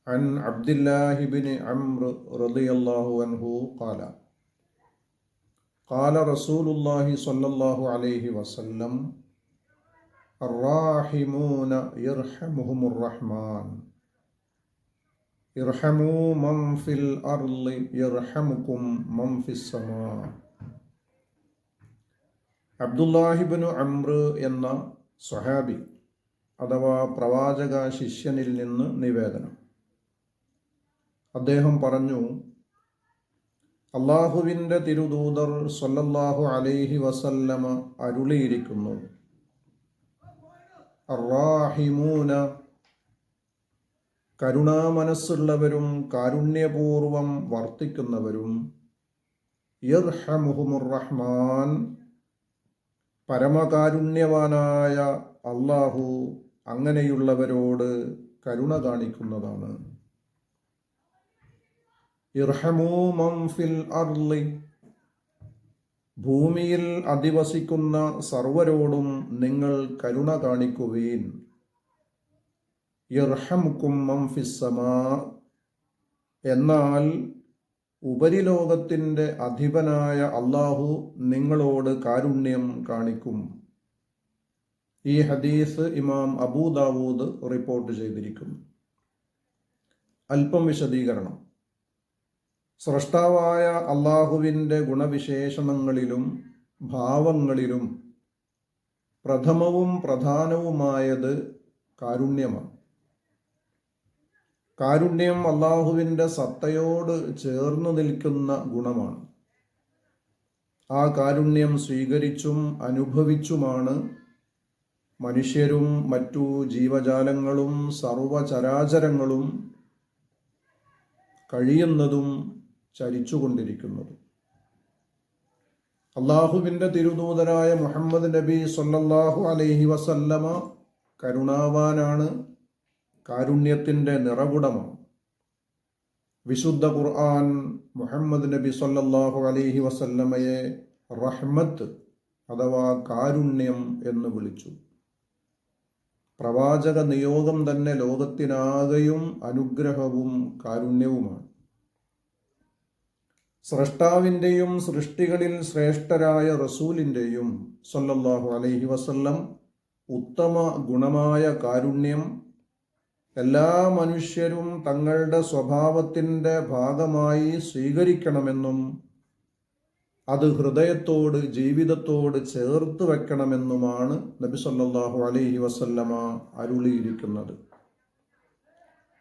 عن عبد الله بن عمرو رضي الله عنه قال قال رسول الله صلى الله عليه وسلم الراحمون يرحمهم الرحمن ارحموا من في الأرض يرحمكم من في السماء. അബ്ദുല്ലാഹിബ്നു അംർ എന്ന സ്വഹാബി അഥവാ പ്രവാചക ശിഷ്യനിൽ നിന്ന് നിവേദനം. അദ്ദേഹം പറഞ്ഞു, അള്ളാഹുവിൻ്റെ തിരുദൂതർ സ്വല്ലല്ലാഹു അലൈഹി വസല്ലമ അരുളിയിരിക്കുന്നു, അർറാഹിമൂന, കരുണാമനസ്സുള്ളവരും കാരുണ്യപൂർവം വർത്തിക്കുന്നവരും, യർഹമുഹുമുർ റഹ്മാൻ, പരമകാരുണ്യവാനായ അള്ളാഹു അങ്ങനെയുള്ളവരോട് കരുണ കാണിക്കുന്നതാണ്. ഇർഹമൂ മൻ ഫിൽ അർളി, ഭൂമിയിൽ അധിവസിക്കുന്ന സർവരോടും നിങ്ങൾ കരുണ കാണിക്കുവീൻ. യർഹമുക്കും മൻ ഫിസ്സമാ, എന്നാൽ ഉപരിലോകത്തിൻ്റെ അധിപനായ അള്ളാഹു നിങ്ങളോട് കാരുണ്യം കാണിക്കും. ഈ ഹദീസ് ഇമാം അബൂ ദാവൂദ് റിപ്പോർട്ട് ചെയ്തിരിക്കുന്നു. അല്പം വിശദീകരണം. സ്രഷ്ടാവായ അള്ളാഹുവിൻ്റെ ഗുണവിശേഷണങ്ങളിലും ഭാവങ്ങളിലും പ്രഥമവും പ്രധാനവുമായത് കാരുണ്യമാണ്. കാരുണ്യം അള്ളാഹുവിൻ്റെ സത്തയോട് ചേർന്ന് നിൽക്കുന്ന ഗുണമാണ്. ആ കാരുണ്യം സ്വീകരിച്ചും അനുഭവിച്ചുമാണ് മനുഷ്യരും മറ്റു ജീവജാലങ്ങളും സർവചരാചരങ്ങളും കഴിയുന്നതും ചരിച്ചുകൊണ്ടിരിക്കുന്നതും. അള്ളാഹുവിൻ്റെ തിരുദൂതരായ മുഹമ്മദ് നബി സ്വല്ലല്ലാഹു അലൈഹി വസല്ലമ കരുണാവാനാണ്, കാരുണ്യത്തിൻ്റെ നിറകുടമാണ്. വിശുദ്ധ ഖുർആൻ മുഹമ്മദ് നബി സ്വല്ലല്ലാഹു അലൈഹി വസല്ലമയെ റഹ്മത്ത് അഥവാ കാരുണ്യം എന്ന് വിളിച്ചു. പ്രവാചക നിയോഗം തന്നെ ലോകത്തിനാകെയും അനുഗ്രഹവും കാരുണ്യവുമാണ്. സ്രഷ്ടാവിൻ്റെയും സൃഷ്ടികളിൽ ശ്രേഷ്ഠരായ റസൂലിൻ്റെയും സ്വല്ലല്ലാഹു അലൈഹി വസല്ലം ഉത്തമ ഗുണമായ കാരുണ്യം എല്ലാ മനുഷ്യരും തങ്ങളുടെ സ്വഭാവത്തിൻ്റെ ഭാഗമായി സ്വീകരിക്കണമെന്നും അത് ഹൃദയത്തോട് ജീവിതത്തോട് ചേർത്ത് വെക്കണമെന്നുമാണ് നബി സല്ലല്ലാഹു അലൈഹി വസല്ലമ അരുളിയിരിക്കുന്നത്.